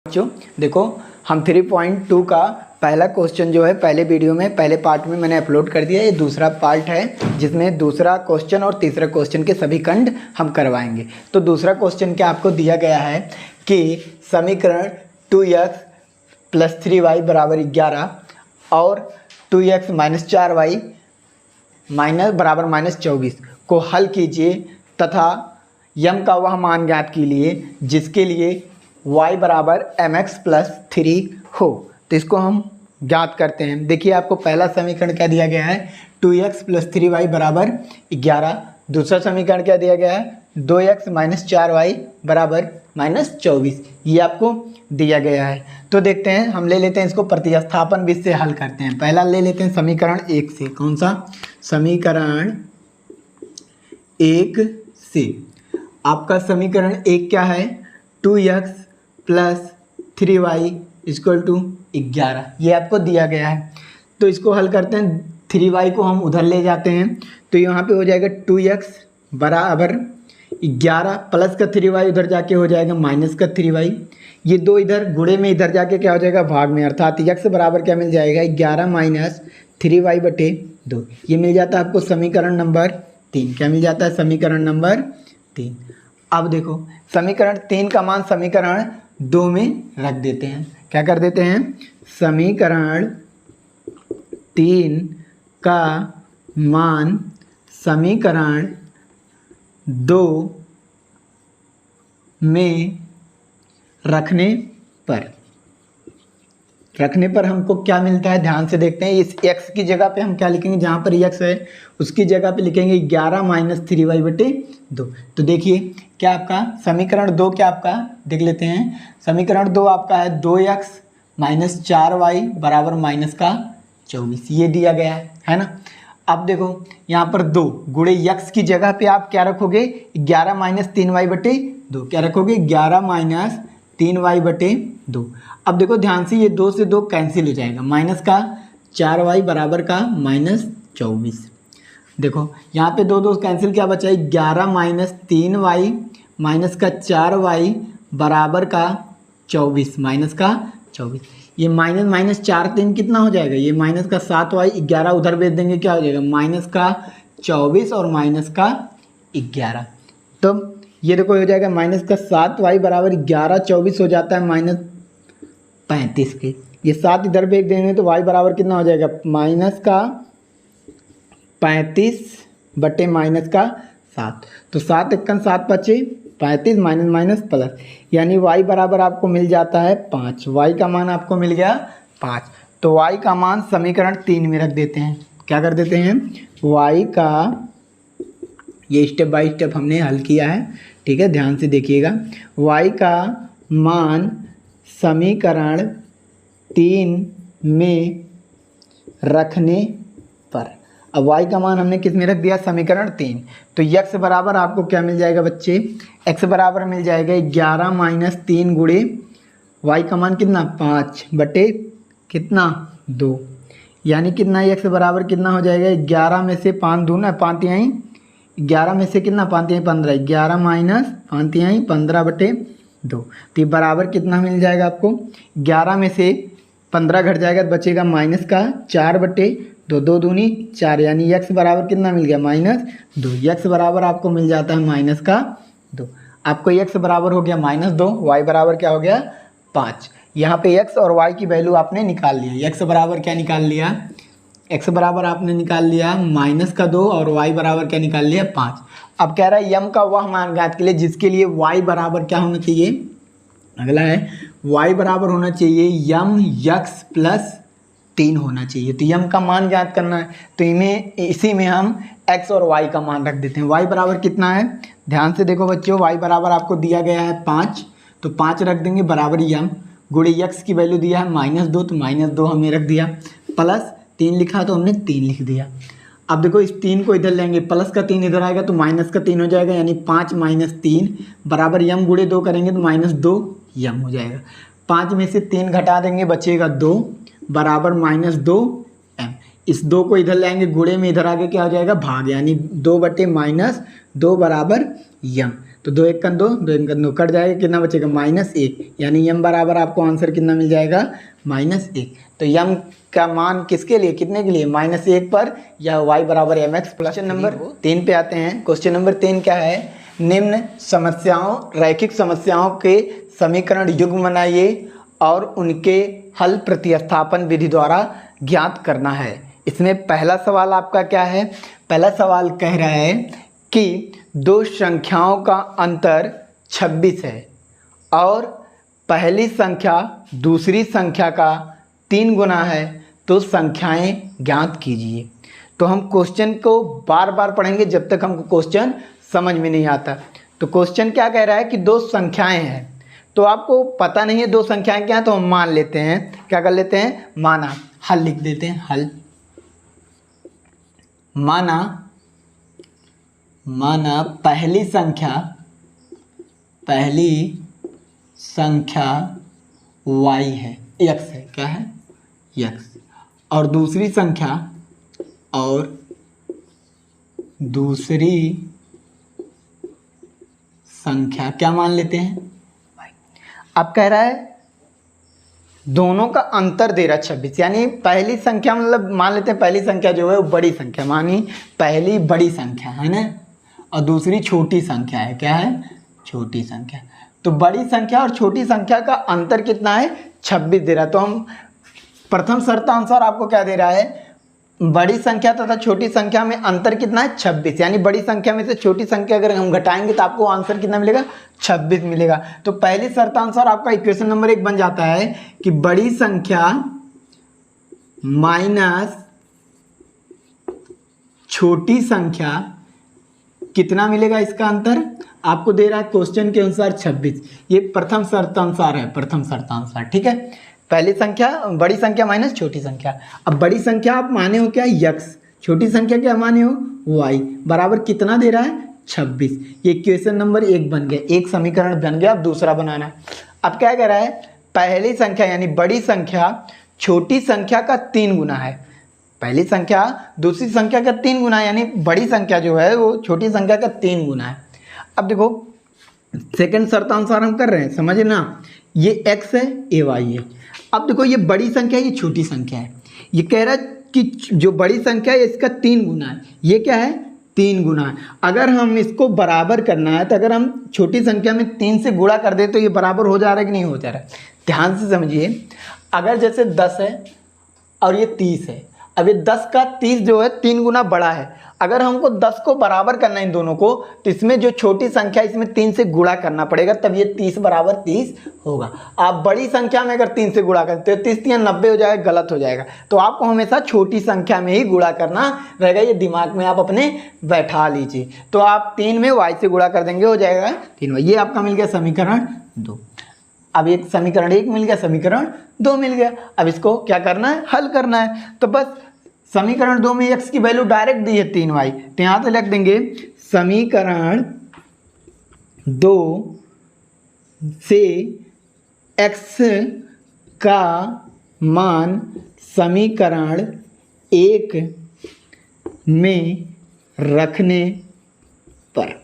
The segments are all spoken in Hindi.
बच्चों देखो, हम 3.2 का पहला क्वेश्चन जो है पहले वीडियो में पहले पार्ट में मैंने अपलोड कर दिया। ये दूसरा पार्ट है जिसमें दूसरा क्वेश्चन और तीसरा क्वेश्चन के सभी खंड हम करवाएंगे। तो दूसरा क्वेश्चन क्या आपको दिया गया है कि समीकरण 2x + 3y = 11 और 2x - 4y -24 को हल कीजिए तथा यम का वह मान ज्ञात कीजिए जिसके लिए y = mx + 3 हो। तो इसको हम ज्ञात करते हैं। देखिए आपको पहला समीकरण क्या दिया गया है, 2x + 3y = 11। दूसरा समीकरण क्या दिया गया है, 2x - 4y = -24। ये आपको दिया गया है। तो देखते हैं, हम ले लेते हैं इसको प्रतिस्थापन विधि से हल करते हैं। पहला ले लेते हैं समीकरण 1 से। कौन सा? समीकरण 1 से। आपका समीकरण 1 क्या है, 2x + 3y = 11। ये आपको दिया गया है। तो इसको हल करते हैं। 3y को हम उधर ले जाते हैं तो यहाँ पे हो जाएगा 2x = 11 प्लस का 3y उधर जाके हो जाएगा माइनस का 3y। ये दो इधर गुणे में इधर जाके क्या हो जाएगा, भाग में, अर्थात x बराबर क्या मिल जाएगा, 11 - 3y/2। ये मिल जाता है आपको समीकरण नंबर 3। क्या मिल जाता है? समीकरण नंबर 3। अब देखो समीकरण 3 का मान समीकरण 2 में रख देते हैं। क्या कर देते हैं? समीकरण 3 का मान समीकरण 2 में रखने पर हमको क्या मिलता है, ध्यान से देखते हैं। इस x की जगह पे हम क्या लिखेंगे, जहाँ पर x है उसकी जगह पे लिखेंगे 11 - 3y/2। तो देखिए क्या आपका समीकरण 2 क्या आपका देख लेते हैं। समीकरण 2 आपका है 2x - 4y = -24। ये दिया गया है ना। अब देखो यहाँ पर 2 गुणे x की जगह पे आप क्या रखोगे, 11 - 3y/2। क्या रखोगे? 11 - 3y/2। अब देखो ध्यान से, ये 2 से 2 कैंसिल हो जाएगा, माइनस का 4y = -24। देखो यहाँ पे 2 2 कैंसिल, क्या बचा है, 11 - 3y माइनस का 4y = 24 माइनस का 24। ये माइनस माइनस 4 3 कितना हो जाएगा, ये माइनस का 7y, 11 उधर भेज देंगे, क्या हो जाएगा, माइनस का 24 और माइनस का 11। तो ये देखो हो जाएगा माइनस का 7y = 11, 24 हो जाता है -35 के। ये 7 इधर भेज देंगे तो y बराबर कितना हो जाएगा, माइनस का 35 - -7। तो 7 × 7 बचे 35 माइनस प्लस, यानी y बराबर आपको मिल जाता है 5। y का मान आपको मिल गया 5। तो y का मान समीकरण 3 में रख देते हैं। क्या कर देते हैं, y का, ये स्टेप बाय स्टेप हमने हल किया है, ठीक है, ध्यान से देखिएगा। y का मान समीकरण 3 में रखने पर, अब y का मान हमने किस में रख दिया, समीकरण 3। तो x बराबर आपको क्या मिल जाएगा बच्चे, x बराबर मिल जाएगा 11 - 3 गुणे y का मान कितना, 5/, कितना, 2। यानी कितना, x बराबर कितना हो जाएगा, 11 में से 5 दूना 5 तिहाई, 11 में से कितना, 5 तिहाई 15, 11 - 5 तिहाई 15/2। तो ये बराबर कितना मिल जाएगा आपको, 11 में से 15 घट जाएगा तो बचेगा माइनस का 4/2, 2 दूनी 4, यानी x बराबर कितना मिल गया, -2। x बराबर आपको मिल जाता है -2। आपको x बराबर हो गया -2, y बराबर क्या हो गया, 5। यहाँ पे x और y की वैल्यू आपने निकाल लिया। x बराबर क्या निकाल लिया, x बराबर आपने निकाल लिया -2 और y बराबर क्या निकाल लिया, 5। अब कह रहा है यम का वह मान ज्ञात के लिए जिसके लिए y बराबर क्या होना चाहिए, अगला है y बराबर होना चाहिए यम x + 3 होना चाहिए। तो यम का मान ज्ञात करना है, तो इसी में हम x और y का मान रख देते हैं। y बराबर कितना है, ध्यान से देखो बच्चों, y बराबर आपको दिया गया है 5, तो 5 रख देंगे बराबर यम गुणे x की वैल्यू दिया है -2, तो -2 हमने रख दिया, प्लस 3 लिखा तो हमने 3 लिख दिया। अब देखो इस 3 को इधर लेंगे, प्लस का 3 इधर आएगा तो माइनस का 3 हो जाएगा, यानी 5 - 3 बराबर यम गुणे 2 करेंगे तो -2 यम हो जाएगा। 5 में से 3 घटा देंगे, बचेगा 2 बराबर -2 m। इस 2 को इधर लाएंगे गुणे में, इधर आगे क्या हो जाएगा भाग, यानी 2/-2 बराबर यम। तो 2 1 2, 2 1 2 कट जाएगा, कितना बचेगा -1, यानी यम बराबर आपको आंसर कितना मिल जाएगा -1। तो यम का मान किसके लिए, कितने के लिए, -1 पर, या y बराबर mx प्लस। क्वेश्चन नंबर 3 पे आते हैं। क्वेश्चन नंबर 3 क्या है, निम्न समस्याओं रैखिक समस्याओं के समीकरण युग्म बनाइए और उनके हल प्रतिस्थापन विधि द्वारा ज्ञात करना है। इसमें पहला सवाल आपका क्या है, पहला सवाल कह रहा है कि दो संख्याओं का अंतर 26 है और पहली संख्या दूसरी संख्या का 3 गुना है, तो संख्याएं ज्ञात कीजिए। तो हम क्वेश्चन को बार बार पढ़ेंगे जब तक हमको क्वेश्चन समझ में नहीं आता। तो क्वेश्चन क्या कह रहा है कि दो संख्याएं हैं, तो आपको पता नहीं है दो संख्याएं क्या हैं, तो हम मान लेते हैं, क्या कर लेते हैं, माना, हल लिख देते हैं, हल माना पहली संख्या y है, x है, क्या है x, और दूसरी संख्या क्या मान लेते हैं y। अब कह रहा है दोनों का अंतर दे रहा 26, यानी पहली संख्या मतलब मान लेते हैं पहली संख्या जो है वो बड़ी संख्या, मानी पहली बड़ी संख्या है ना, और दूसरी छोटी संख्या है, क्या है, छोटी संख्या। तो बड़ी संख्या और छोटी संख्या का अंतर कितना है, 26 दे रहा है। तो हम प्रथम शर्तानुसार आपको क्या दे रहा है, बड़ी संख्या तथा छोटी संख्या में अंतर कितना है, 26, यानी बड़ी संख्या में से छोटी संख्या अगर हम घटाएंगे तो आपको आंसर कितना मिलेगा, 26 मिलेगा। तो पहली शर्तानुसार आपका इक्वेशन नंबर 1 बन जाता है कि बड़ी संख्या माइनस छोटी संख्या कितना मिलेगा, इसका अंतर आपको दे रहा है क्वेश्चन के अनुसार 26। ये प्रथम शर्तानुसार है, प्रथम शर्तानुसार, ठीक है। पहली संख्या बड़ी संख्या माइनस छोटी संख्या। अब बड़ी संख्या आप माने हो क्या, x, छोटी संख्या क्या माने हो, y, बराबर कितना दे रहा है, 26। ये इक्वेशन नंबर 1 बन गया, एक समीकरण बन गया। अब दूसरा बनाना है। अब क्या कह रहा है, पहली संख्या यानी बड़ी संख्या छोटी संख्या का 3 गुना है, पहली संख्या दूसरी संख्या का 3 गुना है, यानी बड़ी संख्या जो है वो छोटी संख्या का 3 गुना है। अब देखो सेकंड शर्तानुसार हम कर रहे हैं, समझ ना, ये x है, ये y है। अब देखो ये बड़ी संख्या है, ये छोटी संख्या है, ये कह रहा है कि जो बड़ी संख्या है इसका 3 गुना है, ये क्या है, 3 गुना है। अगर हम इसको बराबर करना है तो अगर हम छोटी संख्या में 3 से गुणा कर दे तो ये बराबर हो जा रहा है कि नहीं हो जा रहा है, ध्यान से समझिए। अगर जैसे 10 है और ये 30 है, अब ये 10 का 30 जो है 3 गुना बड़ा है। अगर हमको 10 को बराबर करना है इन दोनों को, तो इसमें जो छोटी संख्या इसमें 3 से गुणा करना पड़ेगा, तब ये 30 बराबर 30 होगा। आप बड़ी संख्या में अगर 3 से गुणा करते हो 30 या 90 हो जाएगा, गलत हो जाएगा। तो आपको हमेशा छोटी संख्या में ही गुणा करना रहेगा, ये दिमाग में आप अपने बैठा लीजिए। तो आप 3 में y से गुणा कर देंगे, हो जाएगा 3y। ये आपका मिल गया समीकरण 2। अब एक समीकरण 1 मिल गया, समीकरण 2 मिल गया। अब इसको क्या करना है, हल करना है। तो बस समीकरण 2 में x की वैल्यू डायरेक्ट दी है 3y, तो यहाँ से लिख देंगे समीकरण 2 से x का मान समीकरण 1 में रखने पर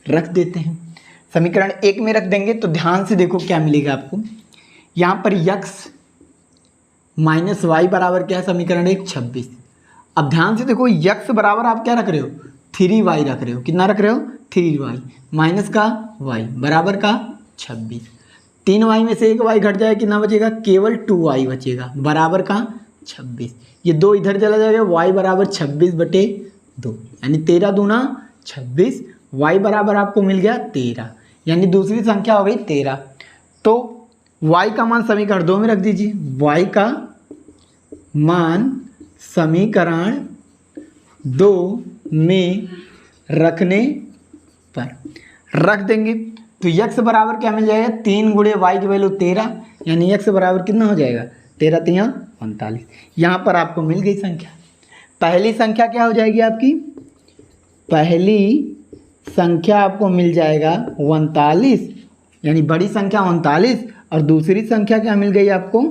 रख देते हैं। समीकरण 1 में रख देंगे तो ध्यान से देखो क्या मिलेगा आपको, यहाँ पर x माइनस वाई बराबर क्या है, समीकरण 1 26। अब ध्यान से देखो x बराबर आप क्या रख रहे हो, 3y रख रहे हो, कितना रख रहे हो, 3y माइनस का y बराबर का 26। 3y में से एक y घट जाए, कितना बचेगा, केवल 2y बचेगा बराबर का 26। ये 2 इधर चला जाएगा, y बराबर 26/2, यानी 13 दूना 26, y बराबर आपको मिल गया 13, यानी दूसरी संख्या हो गई 13। तो y का मान समीकरण 2 में रख दीजिए, y का मान समीकरण 2 में रखने पर रख देंगे तो x बराबर क्या मिल जाएगा, 3 गुणे y की वैल्यू 13, यानी x बराबर कितना हो जाएगा, 13 3 39। यहाँ पर आपको मिल गई संख्या। पहली संख्या क्या हो जाएगी आपकी, पहली संख्या आपको मिल जाएगा 39, यानी बड़ी संख्या 39, और दूसरी संख्या क्या मिल गई आपको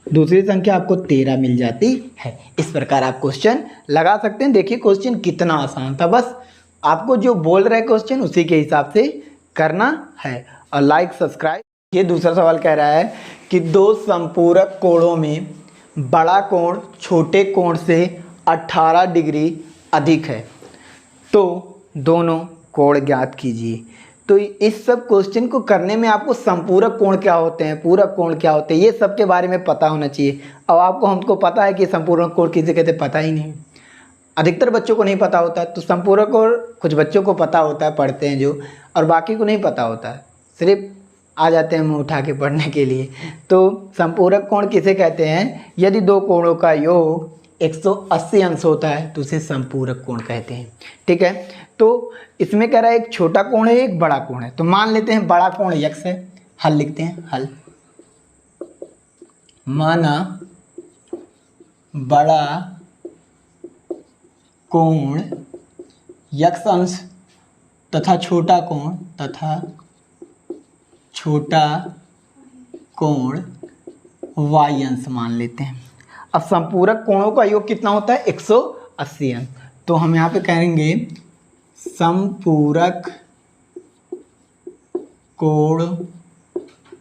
दूसरी संख्या आपको 13 मिल जाती है। इस प्रकार आप क्वेश्चन लगा सकते हैं। देखिए क्वेश्चन कितना आसान था, बस आपको जो बोल रहे क्वेश्चन उसी के हिसाब से करना है। और लाइक सब्सक्राइब। ये दूसरा सवाल कह रहा है कि दो संपूरक कोणों में बड़ा कोण छोटे कोण से 18 डिग्री अधिक है, तो दोनों कोण ज्ञात कीजिए। तो इस सब क्वेश्चन को करने में आपको संपूरक कोण क्या होते हैं, पूरक कोण क्या होते हैं, ये सब के बारे में पता होना चाहिए। अब आपको हमको पता है कि संपूरक कोण किसे कहते, पता ही नहीं, अधिकतर बच्चों को नहीं पता होता है। तो संपूरक कोण कुछ बच्चों को पता होता है, पढ़ते हैं जो, और बाकी को नहीं पता होता है, सिर्फ आ जाते हैं मुँह उठा के पढ़ने के लिए। तो संपूरक कोण किसे कहते हैं, यदि दो कोणों का योग 180 अंश होता है तो उसे संपूरक कोण कहते हैं। ठीक है, तो इसमें कह रहा है एक छोटा कोण है एक बड़ा कोण है। तो मान लेते हैं बड़ा कोण x है, हल लिखते हैं। हल माना बड़ा कोण x अंश तथा छोटा कोण y अंश मान लेते हैं। अब संपूरक कोणों का योग कितना होता है, 180 अंश। तो हम यहाँ पे कहेंगे संपूरक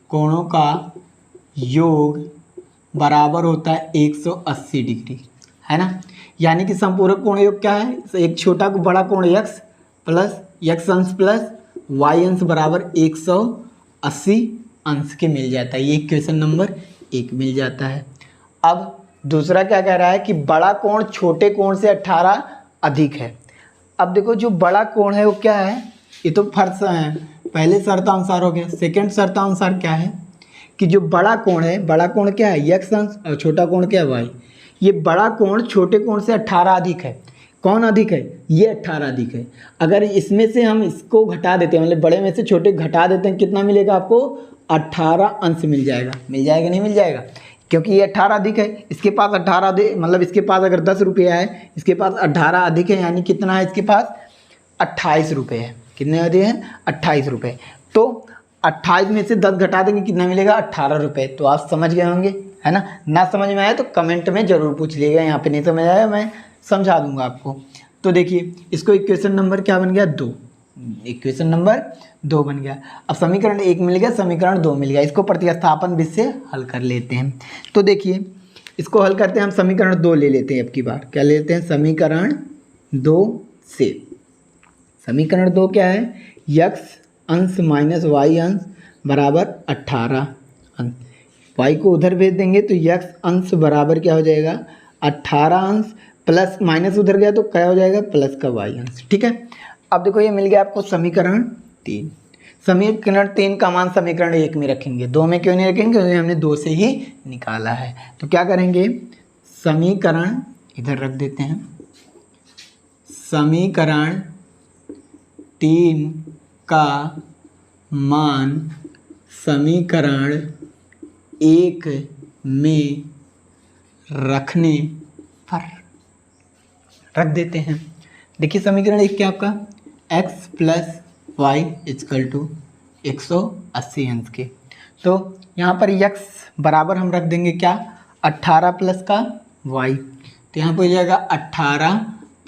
कोणों का योग बराबर होता है 180 डिग्री, है ना। यानी कि संपूरक कोण योग क्या है, एक छोटा को बड़ा कोण x प्लस x अंश प्लस y अंश बराबर 180 अंश के मिल जाता है। ये क्वेश्चन नंबर 1 मिल जाता है। अब दूसरा क्या कह रहा है कि बड़ा कोण छोटे कोण से 18 अधिक है। अब देखो जो बड़ा कोण है वो क्या है, ये तो फर्स्ट है, पहले शर्तानुसार हो गया। सेकंड शर्तानुसार क्या है कि जो बड़ा कोण है, बड़ा कोण क्या है x अंश और छोटा कोण क्या है y। ये बड़ा कोण छोटे कोण से 18 अधिक है। कौन अधिक है, ये 18 अधिक है। अगर इसमें से हम इसको घटा देते हैं, मतलब बड़े में से छोटे घटा देते हैं, कितना मिलेगा आपको, 18 अंश मिल जाएगा। मिल जाएगा नहीं मिल जाएगा, क्योंकि ये 18 अधिक है, इसके पास 18 अधिक, मतलब इसके पास अगर 10 रुपया है, इसके पास 18 अधिक है, यानी कितना है इसके पास 28 रुपये है। कितने अधिक हैं, 28 रुपये। तो 28 में से 10 घटा देंगे, कितना मिलेगा, 18 रुपये। तो आप समझ गए होंगे, है ना समझ में आया तो कमेंट में ज़रूर पूछ लीजिएगा। यहाँ पे नहीं समझ आया मैं समझा दूंगा आपको। तो देखिए इसको इक्वेशन नंबर क्या बन गया, 2। इक्वेशन नंबर 2 बन गया। अब समीकरण 1 मिल गया, समीकरण 2 मिल गया। इसको प्रतिस्थापन विधि से हल कर लेते हैं। तो देखिए इसको हल करते हैं हम, समीकरण 2 ले लेते हैं। अब की बार क्या लेते हैं, समीकरण 2 से। समीकरण 2 क्या है, x अंश माइनस y अंश बराबर 18 अंश। y को उधर भेज देंगे तो x अंश बराबर क्या हो जाएगा, 18 अंश प्लस माइनस उधर गया तो क्या हो जाएगा, प्लस का y अंश। ठीक है, अब देखो ये मिल गया आपको समीकरण 3। समीकरण 3 का मान समीकरण 1 में रखेंगे, 2 में क्यों नहीं रखेंगे, क्योंकि हमने 2 से ही निकाला है। तो क्या करेंगे, समीकरण इधर रख देते हैं, समीकरण 3 का मान समीकरण 1 में रखने पर रख देते हैं। देखिए समीकरण 1 क्या आपका, x plus y is equal to 180 अंश के। तो यहाँ पर x बराबर हम रख देंगे क्या, 18 प्लस का y। तो यहाँ पर हो जाएगा 18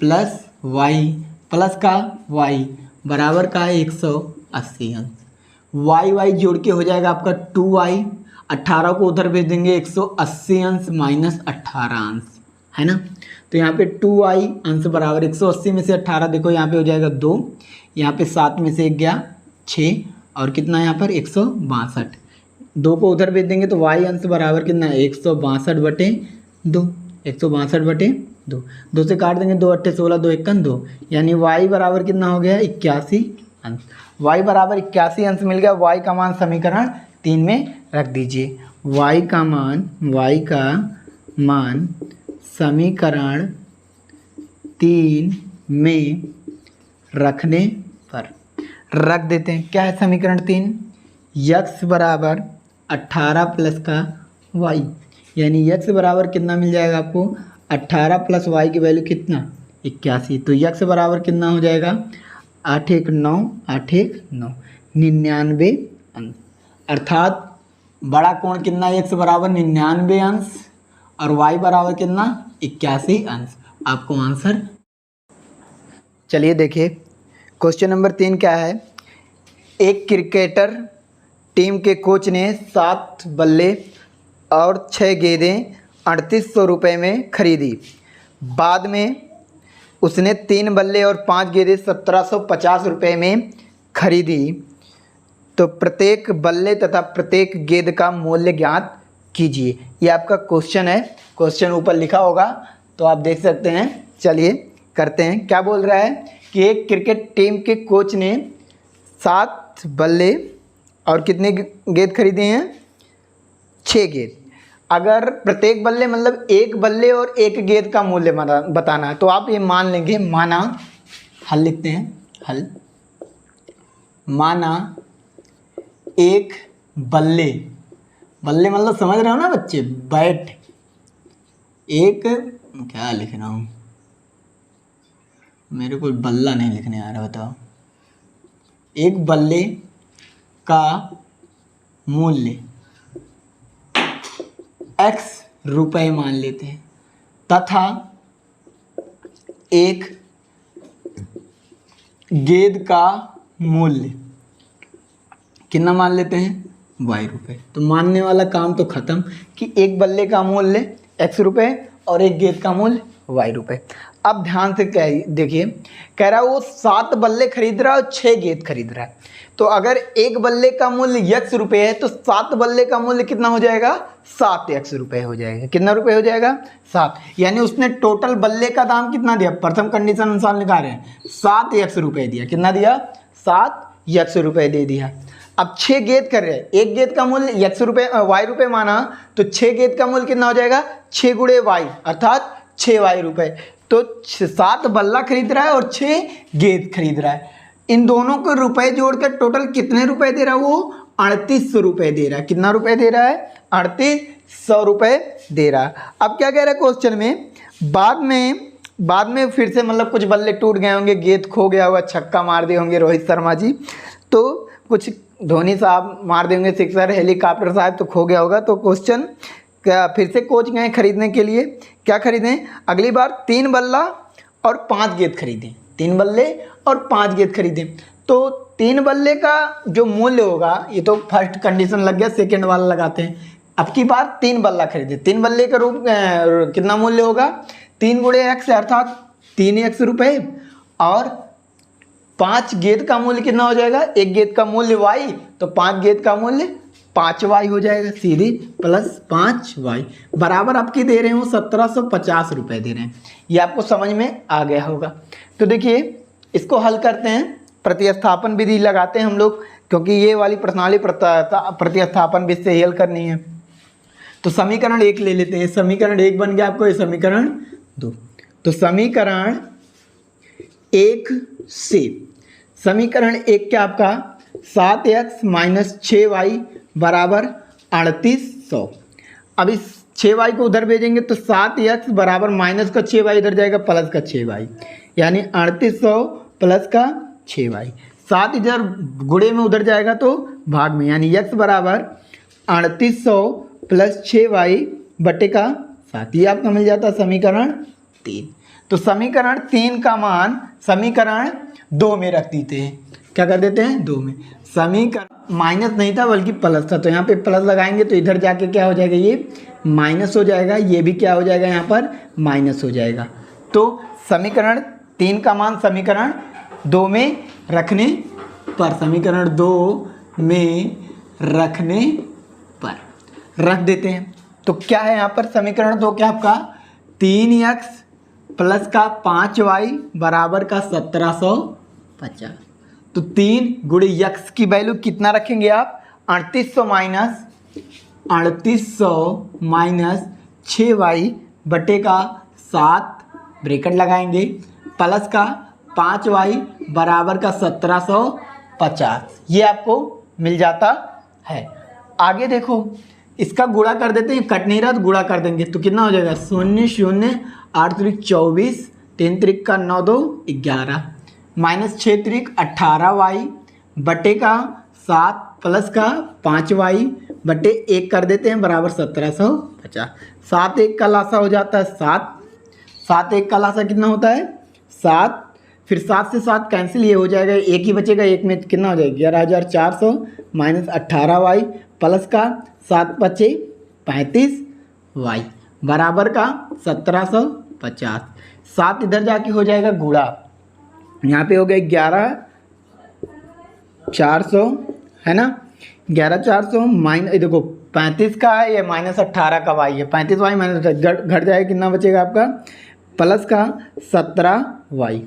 प्लस y प्लस का y बराबर का है 180 अंश। y जोड़ के हो जाएगा आपका 2y। 18 को उधर भेज देंगे, 180 अंश माइनस 18 अंश, है ना। तो यहाँ पे 2y अंश बराबर 180 में से 18, देखो यहाँ पे हो जाएगा 2, यहाँ पे 7 में से 1 गया 6, और कितना यहाँ पर 162। 2 को उधर भेज देंगे तो y अंश बराबर कितना है, 162/2। 162/2, 2 से काट देंगे, 2 8 16, 2 1 2, यानी y बराबर कितना हो गया, 81 अंश। y बराबर 81 अंश मिल गया। y का मान समीकरण 3 में रख दीजिए। y का मान समीकरण 3 में रखने पर रख देते हैं। क्या है समीकरण 3, x बराबर 18 प्लस का y, यानी x बराबर कितना मिल जाएगा आपको, 18 प्लस y की वैल्यू कितना, 81। तो x बराबर कितना हो जाएगा, 8 1 9, 8 1 9, 99 अंश। अर्थात बड़ा कोण कितना, x बराबर 99 अंश और y बराबर कितना 81 अंश। आपको आंसर। चलिए देखिए क्वेश्चन नंबर 3 क्या है। एक क्रिकेटर टीम के कोच ने 7 बल्ले और 6 गेंदें 3800 रुपये में खरीदी। बाद में उसने 3 बल्ले और 5 गेंदें 1750 रुपये में खरीदी। तो प्रत्येक बल्ले तथा प्रत्येक गेंद का मूल्य ज्ञात कीजिए। ये आपका क्वेश्चन है। क्वेश्चन ऊपर लिखा होगा तो आप देख सकते हैं। चलिए करते हैं। क्या बोल रहा है कि एक क्रिकेट टीम के कोच ने 7 बल्ले और कितने गेंद खरीदे हैं, 6 गेंद। अगर प्रत्येक बल्ले मतलब एक बल्ले और एक गेंद का मूल्य बताना है तो आप ये मान लेंगे, माना, हल लिखते हैं, हल, माना एक बल्ले, बल्ले मतलब समझ रहे हो ना बच्चे, बैट, एक, क्या लिख रहा हूँ, मेरे को बल्ला नहीं लिखने आ रहा, बताओ। एक बल्ले का मूल्य x रुपए मान लेते हैं तथा एक गेंद का मूल्य कितना मान लेते हैं, y रुपए। तो मानने वाला काम तो खत्म कि एक बल्ले का मूल्य x रुपए और एक गेंद का मूल्य y रुपए। अब ध्यान से क्या देखिए, कह रहा है वो 7 बल्ले खरीद रहा है और 6 गेंद खरीद रहा है। तो अगर एक बल्ले का मूल्य x रुपए है तो 7 बल्ले का मूल्य कितना हो जाएगा, 7x रुपए हो जाएगा। कितना रुपए हो जाएगा, 7। यानी उसने टोटल बल्ले का दाम कितना दिया, प्रथम कंडीशन अनुसार निकाल रहे हैं, 7x रुपए दिया। कितना दिया, 7x रुपए दे दिया। अब 6 गेंद कर रहे हैं, एक गेंद का मूल्य x रुपए y रुपए माना तो 6 गेंद का मूल्य कितना हो जाएगा, 6 गुणे y अर्थात 6y रुपए। तो 7 बल्ला खरीद रहा है और 6 गेंद खरीद रहा है। इन दोनों को रुपए जोड़कर टोटल कितने रुपए दे रहा है, वो 3800 रुपए दे रहा है। कितना रुपए दे रहा है, 3800 रुपए दे रहा है। अब क्या कह रहा है क्वेश्चन में, बाद में फिर से मतलब कुछ बल्ले टूट गए होंगे, गेंद खो गया होगा, छक्का मार दिए होंगे रोहित शर्मा जी, तो कुछ धोनी साहब मार देंगे सिक्सर, हेलीकॉप्टर साहब तो खो गया होगा। तो क्वेश्चन क्या, फिर से कोच गए खरीदने के लिए, क्या खरीदें, अगली बार 3 बल्ला और 5 गेंद खरीदें। 3 बल्ले और 5 गेंद खरीदें। तो 3 बल्ले का जो मूल्य होगा, ये तो फर्स्ट कंडीशन लग गया, सेकेंड वाला लगाते हैं। अब की बार 3 बल्ला खरीदे, 3 बल्ले का रूप कितना मूल्य होगा, 3 गुणे x अर्थात 3x रुपए और 5 गेंद का मूल्य कितना हो जाएगा, एक गेंद का मूल्य y, तो 5 गेंद का मूल्य 5y हो जाएगा सीधी, प्लस 5y बराबर आपकी दे रहे हो 1750 रुपये दे रहे हैं। ये आपको समझ में आ गया होगा। तो देखिए इसको हल करते हैं, प्रतिस्थापन विधि लगाते हैं हम लोग, क्योंकि ये वाली प्रश्नावली प्रतिस्थापन विधि से हल करनी है। तो समीकरण 1 ले लेते हैं। समीकरण 1 बन गया आपको, ये समीकरण 2। तो समीकरण 1 से समीकरण 1 क्या आपका, 7x माइनस 6y बराबर 3800। अब इस 6y को उधर भेजेंगे तो 7x बराबर माइनस का 6y इधर जाएगा, प्लस का 6y, यानी 3800 प्लस का 6y। 7 इधर गुणे में उधर जाएगा तो भाग में, यानी x बराबर 3800 प्लस 6y बटे का 7। ये आपका मिल जाता है समीकरण 3। तो समीकरण 3 का मान समीकरण 2 में रख देते हैं। क्या कर देते हैं, 2 में। समीकरण माइनस नहीं था बल्कि प्लस था, तो यहाँ पे प्लस लगाएंगे तो इधर जाके क्या हो जाएगा, ये माइनस हो जाएगा, ये भी क्या हो जाएगा, यहाँ पर माइनस हो जाएगा। तो समीकरण 3 का मान समीकरण 2 में रखने पर, समीकरण 2 में रखने पर रख देते हैं। तो क्या है यहाँ पर समीकरण 2 क्या आपका, 3x प्लस का 5y बराबर का 1750। तो 3 गुणे x की वैल्यू कितना रखेंगे आप, 3800 माइनस 6y बटे का 7 ब्रैकेट लगाएंगे, प्लस का 5y बराबर का 1750। ये आपको मिल जाता है। आगे देखो इसका गुणा कर देते हैं, कट नहीं रहा तो गुणा कर देंगे तो कितना हो जाएगा, 0 0 8 त्रिक 24, 3 त्रिक का 9 2 11, माइनस 6 त्रिक 18y बटे का 7 प्लस का 5y बटे 1 कर देते हैं बराबर 1750। 7 1 का लासा हो जाता है 7, 7 1 का लासा कितना होता है 7, फिर 7 से 7 कैंसिल, ये हो जाएगा, एक ही बचेगा, एक में कितना हो जाएगा 11,400 माइनस 18y प्लस का 7 बचे 35y बराबर का 1750। 7 इधर जाके हो जाएगा गुणा, यहाँ पे हो गया 11,400 है ना, 11,400 माइनस देखो 35 का है, ये माइनस 18 का y है, 35y माइनस घट जाएगा, कितना बचेगा आपका प्लस का 17y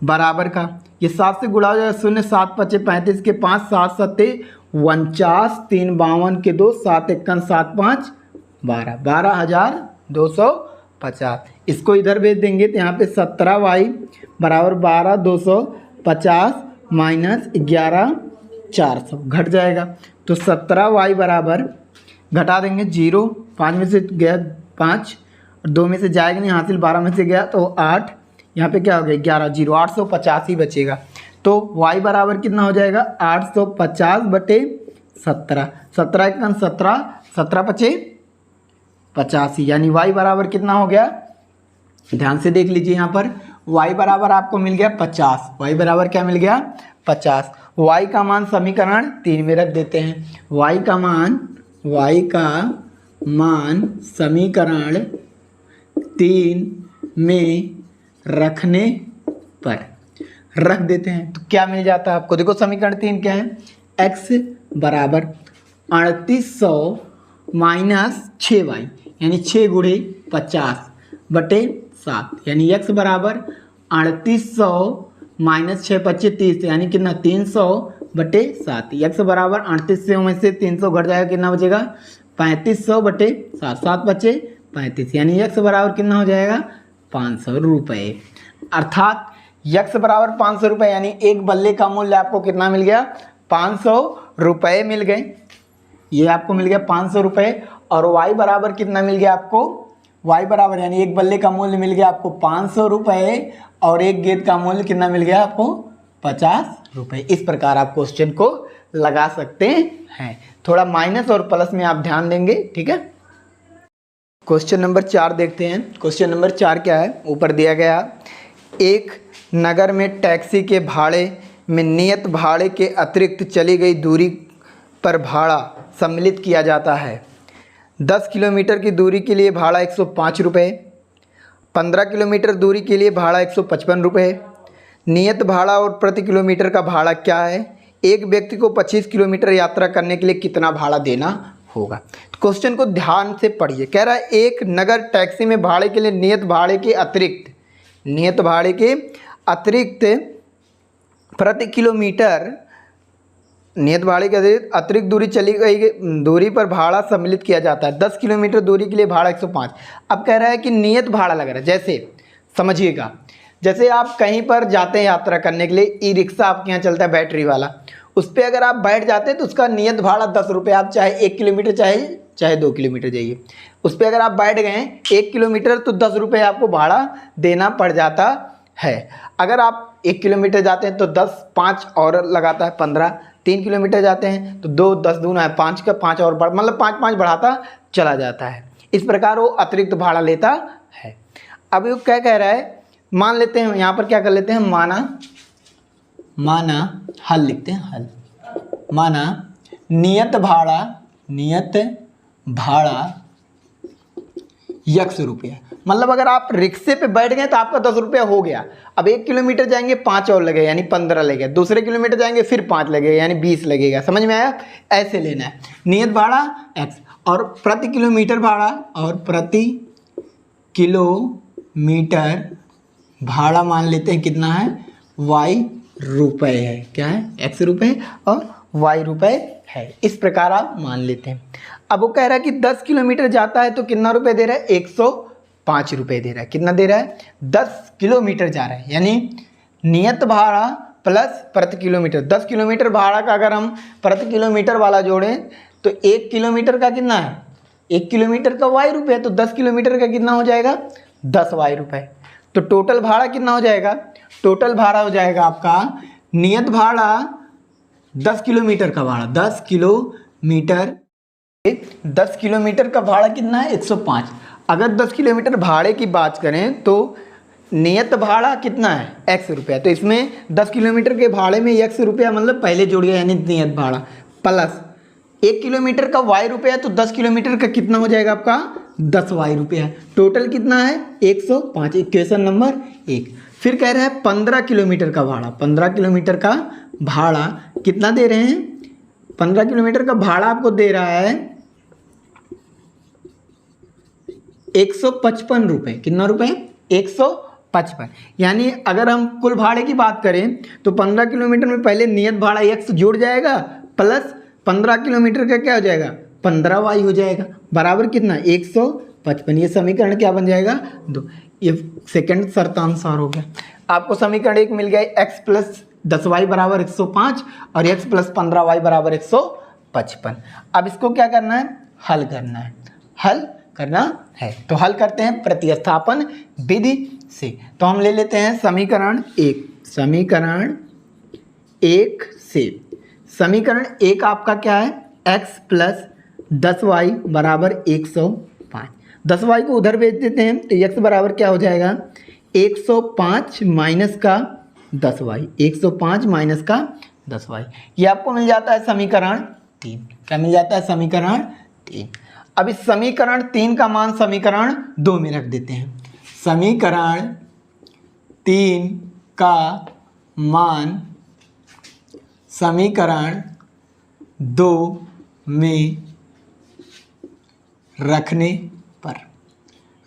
बराबर का, ये 7 से गुणा हो जाएगा 0, 7 बचे 35 के 5, 7 सत्ते 49, 3 52 के 2, 7 51 7 5 12, 12,250। इसको इधर भेज देंगे तो यहाँ पे 17y बराबर 12,250 माइनस 11,400 घट जाएगा, तो 17y बराबर घटा देंगे 0, 5 में से गया 5, 2 में से जाएगा नहीं हासिल, 12 में से गया तो 8, यहाँ पे क्या हो गया 11, 0 850 ही बचेगा। तो y बराबर कितना हो जाएगा 850 बटे 17, 17 1 17, 17 पचे 85, यानी y बराबर कितना हो गया, ध्यान से देख लीजिए यहाँ पर y बराबर आपको मिल गया 50, y बराबर क्या मिल गया 50। y का मान समीकरण 3 में रख देते हैं, y का मान समीकरण 3 में रखने पर रख देते हैं तो क्या मिल जाता है आपको, देखो समीकरण 3 क्या है, x बराबर 3800 माइनस 6y यानी 6 गुणे 50 बटे 7, यानी x बराबर 3800 माइनस 6 25 30 यानी कितना 300 बटे 7, x बराबर 3800 में से 300 घट जाएगा, कितना बचेगा 3500 बटे 7, 7 बचे 35, यानी x बराबर कितना हो जाएगा 500 रुपये। अर्थात x बराबर 500 रुपये, यानी एक बल्ले का मूल्य आपको कितना मिल गया 500 रुपये मिल गए, ये आपको मिल गया 500 रुपये। और y बराबर कितना मिल गया आपको, y बराबर यानी एक बल्ले का मूल्य मिल गया आपको 500 रुपये और एक गेंद का मूल्य कितना मिल गया आपको 50 रुपये। इस प्रकार आप क्वेश्चन को लगा सकते हैं, थोड़ा माइनस और प्लस में आप ध्यान देंगे, ठीक है। क्वेश्चन नंबर 4 देखते हैं। क्वेश्चन नंबर 4 क्या है, ऊपर दिया गया एक नगर में टैक्सी के भाड़े में नियत भाड़े के अतिरिक्त चली गई दूरी पर भाड़ा सम्मिलित किया जाता है। 10 किलोमीटर की दूरी के लिए भाड़ा 105 रुपये, 15 किलोमीटर दूरी के लिए भाड़ा 155 रुपये। नियत भाड़ा और प्रति किलोमीटर का भाड़ा क्या है, एक व्यक्ति को 25 किलोमीटर यात्रा करने के लिए कितना भाड़ा देना होगा। तो क्वेश्चन को ध्यान से पढ़िए, कह रहा है एक नगर टैक्सी में भाड़े के लिए नियत भाड़े के अतिरिक्त प्रति किलोमीटर नियत भाड़े के अतिरिक्त दूरी चली गई दूरी पर भाड़ा सम्मिलित किया जाता है। 10 किलोमीटर दूरी के लिए भाड़ा 105। अब कह रहा है कि नियत भाड़ा लग रहा है, जैसे समझिएगा, जैसे आप कहीं पर जाते हैं यात्रा करने के लिए, ई रिक्शा आपके यहाँ चलता है बैटरी वाला, उस पर अगर आप बैठ जाते हैं तो उसका नियत भाड़ा 10 रुपये, आप चाहे 1 किलोमीटर चाहे 2 किलोमीटर जाइए, उस पर अगर आप बैठ गए 1 किलोमीटर तो 10 रुपये आपको भाड़ा देना पड़ जाता है। अगर आप 1 किलोमीटर जाते हैं तो 10, 5 और लगाता है 15, 3 किलोमीटर जाते हैं तो 2, 10 दूना है 5 का 5 और मतलब 5 5 बढ़ाता चला जाता है। इस प्रकार वो अतिरिक्त भाड़ा लेता है। अब वो क्या कह रहा है, मान लेते हैं यहाँ पर क्या कर लेते हैं, माना हल लिखते हैं, हल माना नियत भाड़ा 100 रुपया, मतलब अगर आप रिक्शे पे बैठ गए तो आपका 10 रुपया हो गया। अब 1 किलोमीटर जाएंगे 5 और लगेगा यानी 15 लगेगा, दूसरे किलोमीटर जाएंगे फिर 5 लगेगा यानी 20 लगेगा। समझ में आया, ऐसे लेना है। नियत भाड़ा x और प्रति किलोमीटर भाड़ा मान लेते हैं कितना है, y रुपये है, क्या है x रुपये और y रुपये है। इस प्रकार आप मान लेते हैं। अब वो कह रहा है कि 10 किलोमीटर जाता है तो कितना रुपये दे रहा है, 105 रुपये दे रहा है। कितना दे रहा है, 10 किलोमीटर जा रहा है, यानी नियत भाड़ा प्लस प्रति किलोमीटर। 10 किलोमीटर भाड़ा का अगर हम प्रति किलोमीटर वाला जोड़ें तो 1 किलोमीटर का कितना है, 1 किलोमीटर का y रुपये, तो 10 किलोमीटर का कितना हो जाएगा 10 y रुपये। तो टोटल भाड़ा कितना हो जाएगा, टोटल भाड़ा हो जाएगा आपका नियत भाड़ा 10 किलोमीटर का भाड़ा, 10 किलोमीटर 10 किलोमीटर का भाड़ा कितना है 105। अगर 10 किलोमीटर भाड़े की बात करें तो नियत भाड़ा कितना है x रुपया, तो इसमें 10 किलोमीटर के भाड़े में x रुपया मतलब पहले जोड़ गया यानी नियत भाड़ा, प्लस 1 किलोमीटर का y रुपया, तो 10 किलोमीटर का कितना हो जाएगा आपका 10 y रुपया। टोटल कितना है 105, इक्वेशन नंबर 1। फिर कह रहा है 15 किलोमीटर का भाड़ा, 15 किलोमीटर का भाड़ा कितना दे रहे हैं, 15 किलोमीटर का भाड़ा आपको दे रहा है 155 रुपये। कितना रुपये 155। यानी अगर हम कुल भाड़े की बात करें तो 15 किलोमीटर में पहले नियत भाड़ा x जुड़ जाएगा, प्लस 15 किलोमीटर का क्या हो जाएगा 15y हो जाएगा, बराबर कितना 155। ये समीकरण क्या बन जाएगा 2। ये सेकंड शर्तानुसार हो गया। आपको समीकरण 1 मिल गया x प्लस 10y बराबर 105 और x प्लस 15y बराबर 155। अब इसको क्या करना है, हल करना है, हल करना है। तो हल करते हैं प्रतिस्थापन विधि से। तो हम ले लेते हैं समीकरण 1, समीकरण 1 से। समीकरण 1 आपका क्या है x प्लस 10y बराबर 105। 10y को उधर भेज देते हैं तो x बराबर क्या हो जाएगा 105 माइनस का 10y, 105 माइनस का 10y। ये आपको मिल जाता है समीकरण 3। क्या मिल जाता है समीकरण 3। अब इस समीकरण 3 का मान समीकरण 2 में रख देते हैं। समीकरण 3 का मान समीकरण 2 में रखने पर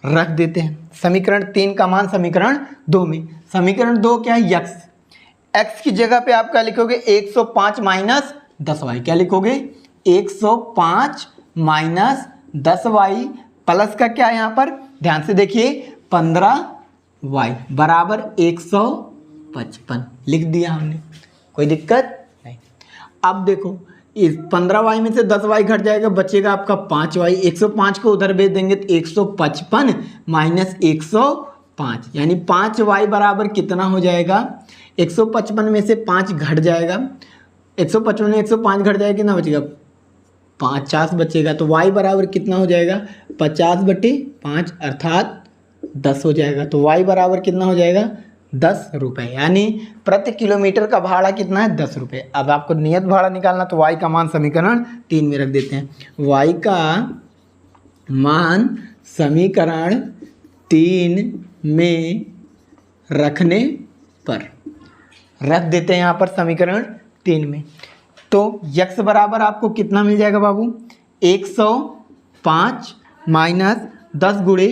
रख देते हैं। समीकरण 3 का मान समीकरण 2 में, समीकरण 2 क्या है x की जगह पे आप क्या लिखोगे 105 माइनस 10y। क्या लिखोगे 105 माइनस 10y प्लस का क्या है यहाँ पर ध्यान से देखिए 15y बराबर 155 लिख दिया हमने, कोई दिक्कत नहीं। अब देखो इस 15y में से 10y घट जाएगा, बचेगा आपका 5y। 105 को उधर भेज देंगे तो 155 माइनस 105 यानी 5y बराबर कितना हो जाएगा 155 में से 5 घट जाएगा, 155 में 105 घट जाएगा, कितना बचेगा 50 बचेगा। तो y बराबर कितना हो जाएगा 50/5 अर्थात 10 हो जाएगा। तो y बराबर कितना हो जाएगा 10 रुपये, यानी प्रति किलोमीटर का भाड़ा कितना है 10 रुपये। अब आपको नियत भाड़ा निकालना तो y का मान समीकरण 3 में रख देते हैं। y का मान समीकरण 3 में रखने पर रख देते हैं यहाँ पर समीकरण 3 में। तो x बराबर आपको कितना मिल जाएगा बाबू 105 माइनस 10 गुणे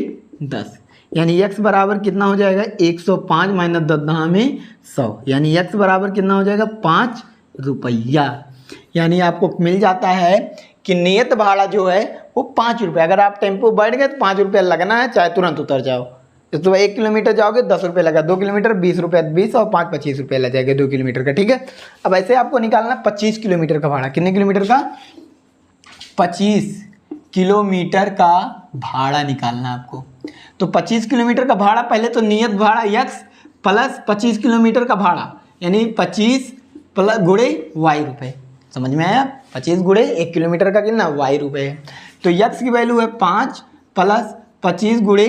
10, यानी x बराबर कितना हो जाएगा 105 माइनस 10 में 100, यानी x बराबर कितना हो जाएगा 5 रुपया। यानी आपको मिल जाता है कि नियत भाड़ा जो है वो 5 रुपये। अगर आप टेम्पो बैठ गए तो 5 रुपये लगना है, चाहे तुरंत उतर जाओ। तो 1 किलोमीटर जाओगे 10 रुपये लगा, 2 किलोमीटर 20 रुपये, 20 और 5 25 रुपये लग जाएगा 2 किलोमीटर का, ठीक है। अब ऐसे आपको निकालना 25 किलोमीटर का भाड़ा। कितने किलोमीटर का 25 किलोमीटर का भाड़ा निकालना आपको। तो 25 किलोमीटर का भाड़ा, पहले तो नियत भाड़ा x प्लस 25 किलोमीटर का भाड़ा यानी 25 प्लस गुणे y रुपये, समझ में आया। 25 गुणे 1 किलोमीटर का कितना y रुपये है। तो x की वैल्यू है 5 प्लस 25 गुणे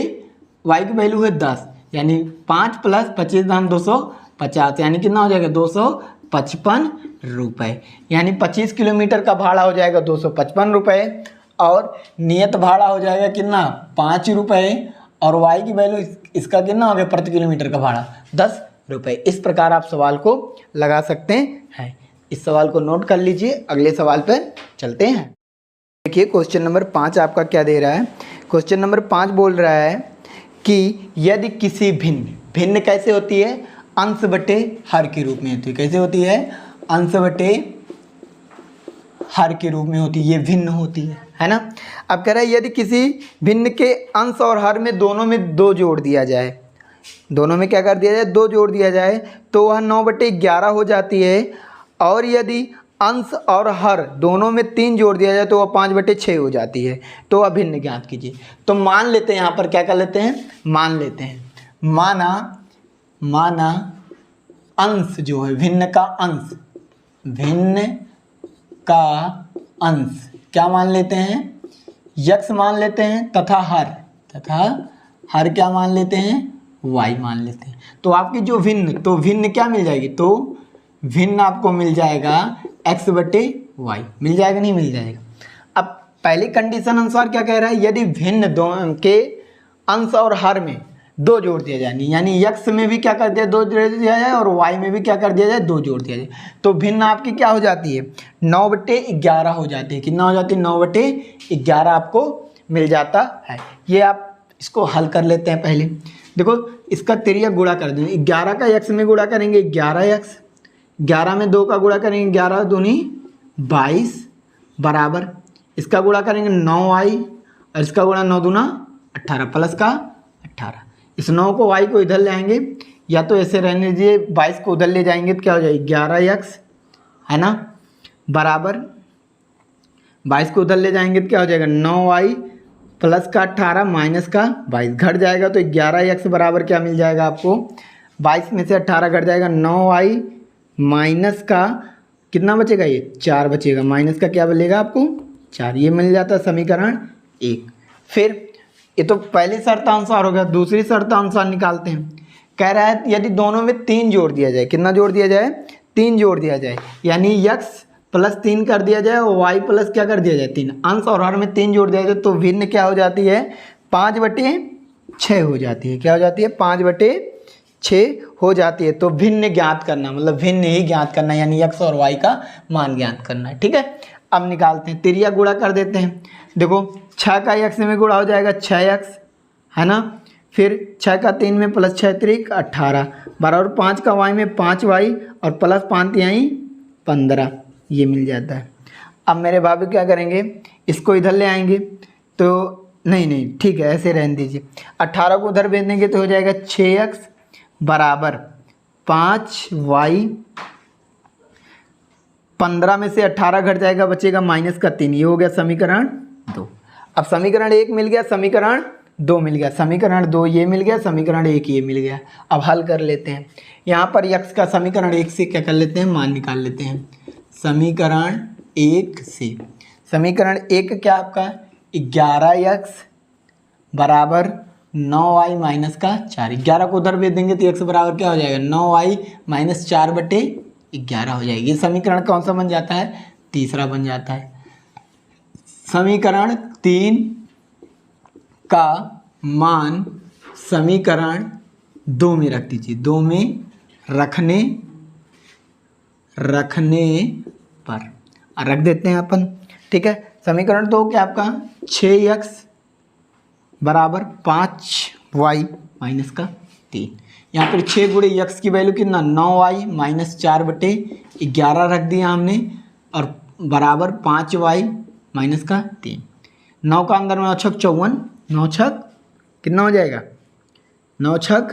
y की वैल्यू है 10, यानी 5 प्लस 25 दाम 250, यानी कितना हो जाएगा 255 रुपये। यानी 25 किलोमीटर का भाड़ा हो जाएगा 255 रुपये और नियत भाड़ा हो जाएगा कितना 5 रुपये और y की वैल्यू इसका कितना हो गया प्रति किलोमीटर का भाड़ा 10 रुपये। इस प्रकार आप सवाल को लगा सकते हैं। इस सवाल को नोट कर लीजिए, अगले सवाल पर चलते हैं। देखिए क्वेश्चन नंबर 5 आपका क्या दे रहा है। क्वेश्चन नंबर 5 बोल रहा है कि यदि किसी भिन्न कैसे होती है अंश बटे हर के रूप में होती है। कैसे होती है अंश बटे हर के रूप में होती है, ये भिन्न होती है ना। अब कह रहा है यदि किसी भिन्न के अंश और हर में दोनों में 2 जोड़ दिया जाए, दोनों में क्या कर दिया जाए 2 जोड़ दिया जाए तो वह 9/11 हो जाती है। और यदि अंश और हर दोनों में 3 जोड़ दिया जाए तो वह 5/6 हो जाती है। तो वह भिन्न ज्ञात कीजिए। तो मान लेते हैं, यहाँ पर क्या कर लेते हैं मान लेते हैं, माना अंश जो है भिन्न का अंश अंश क्या मान लेते हैं, यक्स मान लेते हैं, तथा हर क्या मान लेते हैं, वाई मान लेते हैं। तो आपकी जो भिन्न क्या मिल जाएगी, तो भिन्न आपको मिल जाएगा एक्स बटे वाई, मिल जाएगा नहीं मिल जाएगा। अब पहली कंडीशन अनुसार क्या कह रहा है, यदि भिन्न दो के अंश और हर में 2 जोड़ दिया जाए, यानी यक्स में भी क्या कर दिया 2 जोड़ दिया जाए और वाई में भी क्या कर दिया जाए 2 जोड़ दिया जाए, तो भिन्न आपकी क्या हो जाती है 9/11 हो जाती है। कितना हो जाती है 9/11 आपको मिल जाता है। ये आप इसको हल कर लेते हैं। पहले देखो इसका तिर्यक गुणा कर देंगे, 11 का यक्स में गुणा करेंगे 11x, 11 में 2 का गुणा करेंगे 11 दूनी 22 बराबर इसका गुणा करेंगे 9y और इसका गुणा 9 दूना 18 प्लस का 18। इस 9 को y को इधर ले आएंगे, या तो ऐसे रहने दीजिए 22 को उधर ले जाएंगे तो क्या हो जाएगी 11x है ना, बराबर 22 को उधर ले जाएंगे तो क्या हो जाएगा 9y प्लस का 18 माइनस का 22 घट जाएगा, तो 11x बराबर क्या मिल जाएगा आपको, 22 में से 18 घट जाएगा 9y माइनस का कितना बचेगा, ये 4 बचेगा, माइनस का क्या बचेगा आपको 4, ये मिल जाता है समीकरण 1। फिर ये तो पहली शर्तानुसार हो गया, दूसरी शर्तानुसार निकालते हैं। कह रहा है यदि दोनों में 3 जोड़ दिया जाए, कितना जोड़ दिया जाए 3 जोड़ दिया जाए, यानी x प्लस 3 कर दिया जाए और y प्लस क्या कर दिया जाए 3, अंश और हर में 3 जोड़ दिया जाए, तो भिन्न क्या हो जाती है 5/6 हो जाती है। क्या हो जाती है 5/6 हो जाती है। तो भिन्न ज्ञात करना मतलब भिन्न ही ज्ञात करना, यानी x और y का मान ज्ञात करना है। ठीक है, अब निकालते हैं, तिर्यक गुणा कर देते हैं। देखो 6 का x में गुणा हो जाएगा 6x है ना, फिर 6 का 3 में प्लस 6 3 18 बराबर 5 का y में 5y और प्लस 5 3 15, ये मिल जाता है। अब मेरे भाभी क्या करेंगे, इसको इधर ले आएंगे, तो नहीं ठीक है ऐसे रहने दीजिए, 18 को उधर भेज देंगे तो हो जाएगा 6x बराबर 5y, 15 में से 18 घट जाएगा बचेगा माइनस का 3, ये हो गया समीकरण 2। अब समीकरण 1 मिल गया, समीकरण 2 मिल गया, समीकरण 2 ये मिल गया, समीकरण 1 ये मिल गया। अब हल कर लेते हैं, यहाँ पर x का समीकरण 1 से क्या कर लेते हैं मान निकाल लेते हैं। समीकरण 1 से समीकरण 1 क्या आपका 11x बराबर 9y माइनस का 4, 11 को उधर भेज देंगे तो x बराबर क्या हो जाएगा 9y माइनस 4/11 हो जाएगी। ये समीकरण कौन सा बन जाता है, तीसरा बन जाता है। समीकरण 3 का मान समीकरण 2 में रख दीजिए, 2 में रखने पर रख देते हैं अपन। ठीक है, समीकरण 2 क्या आपका 6x बराबर 5y माइनस का 3, यहाँ पर 6 गुणे x की वैल्यू कितना 9y माइनस 4/11 रख दिया हमने और बराबर 5y माइनस का 3। 9 का अंदर में 9 छक 54, 9 छक कितना हो जाएगा 9 छक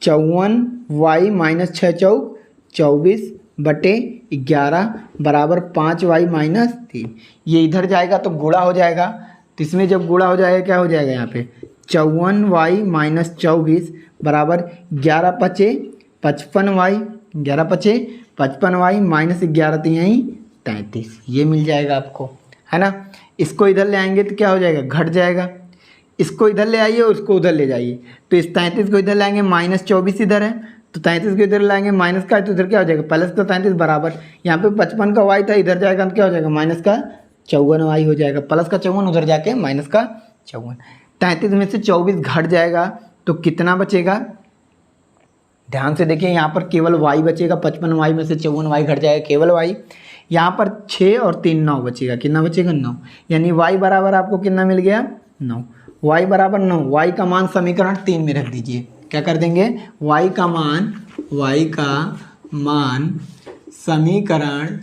54, y माइनस 6 चौक 24/11 बराबर 5y माइनस 3। ये इधर जाएगा तो गुणा हो जाएगा, तो इसमें जब गुणा हो जाएगा क्या हो जाएगा यहाँ पे 54y माइनस 24 बराबर 11 पचे 55y, 11 पचे 55y माइनस 11 3 33, ये मिल जाएगा आपको है ना। इसको इधर ले आएंगे तो क्या हो जाएगा घट जाएगा, इसको इधर ले आइए और उसको उधर ले जाइए, तो इस 33 को इधर लाएंगे माइनस 24 इधर है तो 33 को इधर लाएंगे माइनस का है तो इधर क्या हो जाएगा प्लस का 33 बराबर यहाँ पे 55 का y था इधर जाएगा तो क्या हो जाएगा माइनस का 54y हो जाएगा, प्लस का 54 उधर जाके माइनस का 54। 33 में से 24 घट जाएगा तो कितना बचेगा, ध्यान से देखिए यहाँ पर केवल y बचेगा, 55y में से 54y घट जाएगा केवल y, यहाँ पर 6 और 3 9 बचेगा, कितना बचेगा 9, यानी y बराबर आपको कितना मिल गया 9, y बराबर 9, y का मान समीकरण 3 में रख दीजिए। क्या कर देंगे y का मान समीकरण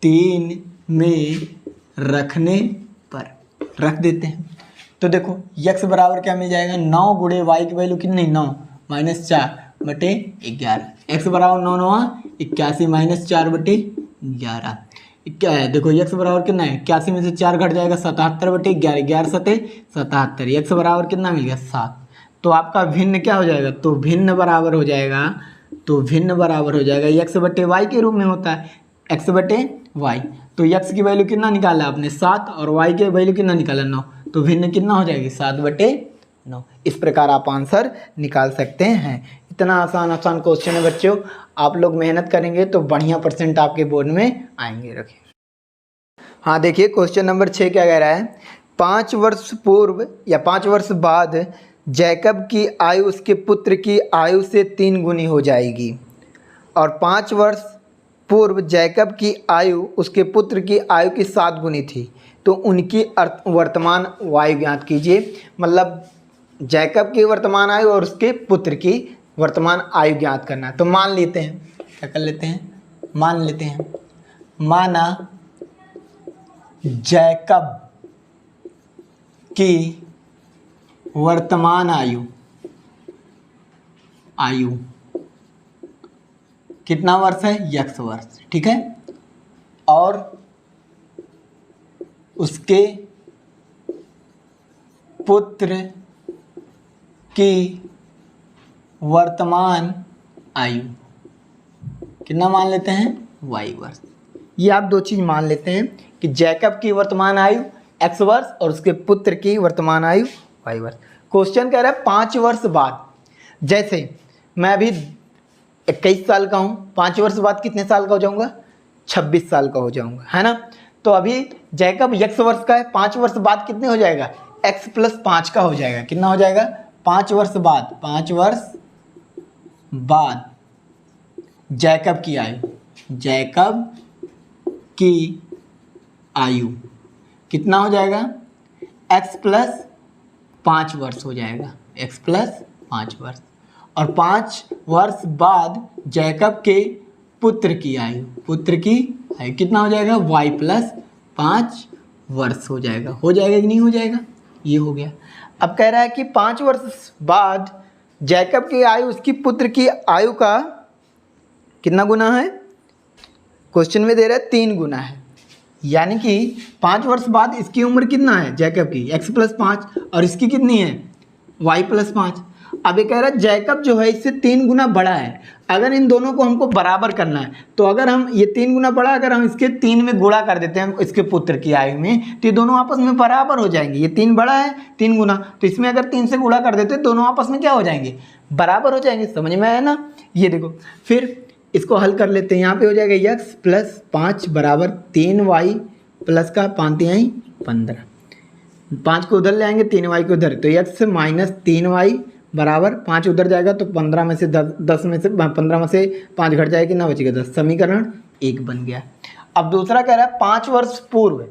3 में रखने पर रख देते हैं। तो देखो x बराबर क्या मिल जाएगा 9 गुणे y की वैल्यू कितनी 9 माइनस 4/11, x बराबर 9 9 81 माइनस 4/11 क्या है, देखो x बराबर कितना है 81 में से 4 घट जाएगा 77/11, 11 सते 77, x बराबर कितना मिल गया 7। तो आपका भिन्न क्या हो जाएगा, तो भिन्न बराबर हो जाएगा x/y के रूप में होता है, एक्स बटे वाई। तो एक्स की वैल्यू कितना निकाला आपने 7 और वाई की वैल्यू कितना निकाला 9, तो भिन्न कितना हो जाएगी 7/9। इस प्रकार आप आंसर निकाल सकते हैं। इतना आसान क्वेश्चन है बच्चों, आप लोग मेहनत करेंगे तो बढ़िया परसेंट आपके बोर्ड में आएंगे। रखें। हाँ देखिए क्वेश्चन नंबर 6 क्या कह रहा है, 5 वर्ष पूर्व या 5 वर्ष बाद जैकब की आयु उसके पुत्र की आयु से 3 गुनी हो जाएगी और 5 वर्ष पूर्व जैकब की आयु उसके पुत्र की आयु की 7 गुनी थी, तो उनकी वर्तमान आयु ज्ञात कीजिए। मतलब जैकब की वर्तमान आयु और उसके पुत्र की वर्तमान आयु ज्ञात करना है। तो मान लेते हैं, क्या कर लेते हैं, मान लेते हैं, माना जैकब की वर्तमान आयु कितना वर्ष है, x वर्ष, ठीक है, और उसके पुत्र की वर्तमान आयु कितना मान लेते हैं, y वर्ष। ये आप दो चीज़ मान लेते हैं कि जैकब की वर्तमान आयु x वर्ष और उसके पुत्र की वर्तमान आयु y वर्ष। क्वेश्चन कह रहा है 5 वर्ष बाद, जैसे मैं अभी 21 साल का हूँ, 5 वर्ष बाद कितने साल का हो जाऊँगा, 26 साल का हो जाऊँगा, है ना। तो अभी जैकब x वर्ष का है, 5 वर्ष बाद कितने हो जाएगा, x + 5 का हो जाएगा। कितना हो जाएगा, 5 वर्ष बाद, 5 वर्ष बाद जैकब की आयु कितना हो जाएगा, x + 5 वर्ष हो जाएगा, x + 5 वर्ष। और 5 वर्ष बाद जैकब के पुत्र की आयु कितना हो जाएगा, y + 5 वर्ष हो जाएगा कि नहीं हो जाएगा, ये हो गया। अब कह रहा है कि 5 वर्ष बाद जैकब की आयु उसकी पुत्र की आयु का कितना गुना है, क्वेश्चन में दे रहा है 3 गुना है। यानी कि 5 वर्ष बाद इसकी उम्र कितना है जैकब की, x + 5, और इसकी कितनी है, y + 5। अब ये कह रहा है जैकब जो है इससे 3 गुना बड़ा है। अगर इन दोनों को हमको बराबर करना है तो अगर हम ये 3 गुना बड़ा, अगर हम इसके 3 में गुणा कर देते हैं इसके पुत्र की आयु में, तो ये दोनों आपस में बराबर हो जाएंगे। ये 3 बड़ा है 3 गुना, तो इसमें अगर 3 से गुणा कर देते हैं दोनों आपस में क्या हो जाएंगे, बराबर हो जाएंगे। समझ में आया ना। ये देखो फिर इसको हल कर लेते हैं। यहाँ पे हो जाएगा x + 5 = 3y प्लस का 5 × 15, 5 को उधर ले आएंगे 3y को उधर, तो x - 3y बराबर 5 उधर जाएगा तो 15 में से 10 में से 15 में से 5 घट जाएगा, कितना बचेगा 10। समीकरण 1 बन गया। अब दूसरा कह रहा है 5 वर्ष पूर्व।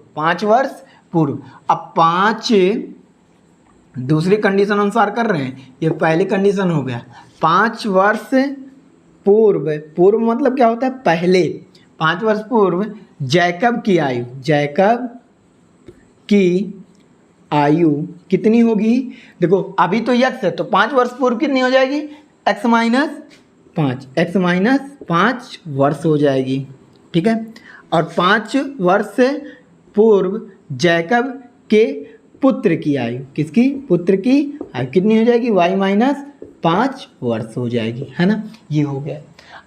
अब 5 दूसरी कंडीशन अनुसार कर रहे हैं, ये पहली कंडीशन हो गया। 5 वर्ष पूर्व मतलब क्या होता है, पहले। 5 वर्ष पूर्व जैकब की आयु कितनी होगी, देखो अभी तो x है तो 5 वर्ष पूर्व कितनी हो जाएगी, x - 5 वर्ष हो जाएगी, ठीक है। और 5 वर्ष पूर्व जैकब के पुत्र की आयु, किसकी, पुत्र की आयु कितनी हो जाएगी, y - 5 वर्ष हो जाएगी, है ना। ये हो गया।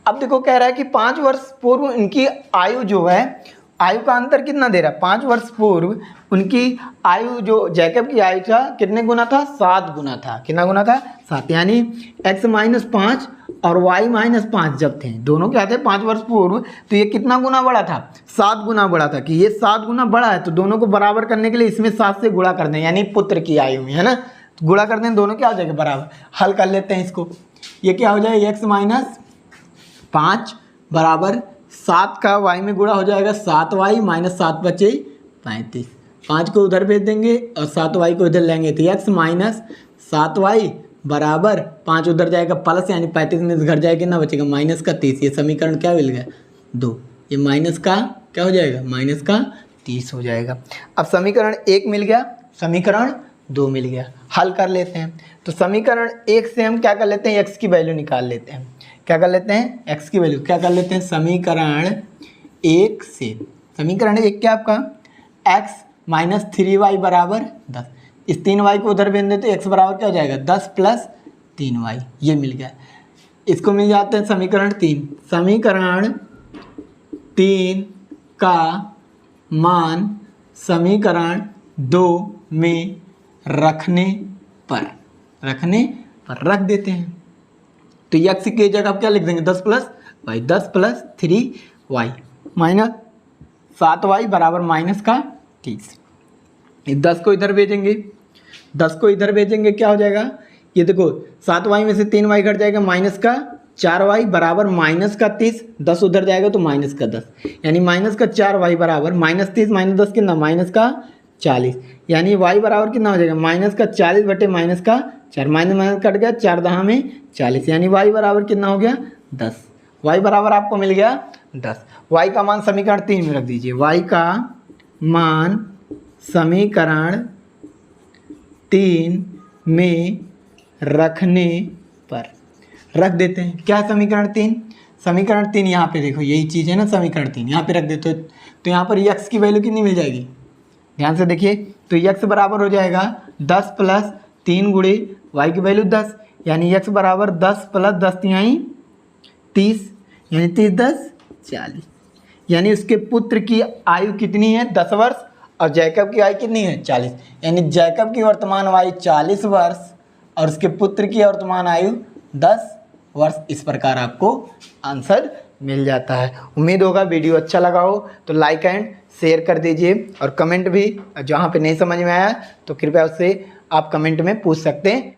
अब देखो कह रहा है कि 5 वर्ष पूर्व उनकी आयु जो है, आयु का अंतर कितना दे रहा है, 5 वर्ष पूर्व उनकी आयु जो जैकब की आयु था कितने गुना था, 7 गुना था। कितना गुना था, 7। यानी x - 5 और y - 5 जब थे, दोनों क्या थे 5 वर्ष पूर्व, तो ये कितना गुना बड़ा था, 7 गुना बड़ा था। कि ये 7 गुना बड़ा है तो दोनों को बराबर करने के लिए इसमें 7 से गुणा कर दें, यानी पुत्र की आयु में, है ना। तो गुणा कर दें दोनों क्या हो जाएगा बराबर। हल कर लेते हैं इसको। ये क्या हो जाएगा, x - 5 बराबर 7 का y में गुणा हो जाएगा, 7y - 7 बचे 35। 5 को उधर भेज देंगे और 7y को इधर लेंगे, तो x - 7y बराबर 5 उधर जाएगा प्लस, यानी 35 में घर जाएगा ना, बचेगा -30। ये समीकरण क्या मिल गया, 2। ये माइनस का क्या हो जाएगा, -30 हो जाएगा। अब समीकरण 1 मिल गया, समीकरण 2 मिल गया। हल कर लेते हैं। तो समीकरण 1 से हम क्या कर लेते हैं, x की वैल्यू निकाल लेते हैं। क्या कर लेते हैं, x की वैल्यू क्या कर लेते हैं, समीकरण 1 से। समीकरण 1 क्या आपका, x - 3y बराबर 10। इस 3y को उधर भेज देते, x बराबर क्या हो जाएगा, 10 + 3y। ये मिल गया। इसको मिल जाते हैं समीकरण 3। समीकरण 3 का मान समीकरण 2 में रखने पर रख देते हैं। तो यक्स की जगह आप क्या लिख देंगे 10 plus Y, 10 plus 3y minus 7y बराबर माइनस का 30। 10 को इधर भेजेंगे, 10 को इधर भेजेंगे क्या हो जाएगा, ये देखो 7y में से 3y घट जाएगा, माइनस का 4y बराबर माइनस का 30। 10 उधर जाएगा तो माइनस का 10, यानी माइनस का 4y बराबर माइनस 30 माइनस 10 कितना, माइनस का 40। यानी y बराबर कितना हो जाएगा, माइनस का 40 बटे माइनस का 4, माइनस माइनस कट गया, 4 दहा में 40, यानी y बराबर कितना हो गया 10। y बराबर आपको मिल गया 10। y का मान समीकरण 3 में रख दीजिए, y का मान समीकरण 3 में रखने पर रख देते हैं। क्या है समीकरण 3? समीकरण 3 यहाँ पे देखो, यही चीज़ है ना समीकरण 3, यहाँ पे रख देते हो तो यहाँ पर x की वैल्यू कितनी मिल जाएगी, ध्यान से देखिए। तो x बराबर हो जाएगा 10 प्लस 3 गुणे y की वैल्यू 10, यानी x बराबर 10 प्लस 10 तिहाई 30, यानी 30 10 40। यानी उसके पुत्र की आयु कितनी है 10 वर्ष और जैकब की आयु कितनी है 40, यानी जैकब की वर्तमान आयु 40 वर्ष और उसके पुत्र की वर्तमान आयु 10 वर्ष। इस प्रकार आपको आंसर मिल जाता है। उम्मीद होगा वीडियो अच्छा लगा हो तो लाइक एंड शेयर कर दीजिए और कमेंट भी, जहाँ पे नहीं समझ में आया तो कृपया उससे आप कमेंट में पूछ सकते हैं।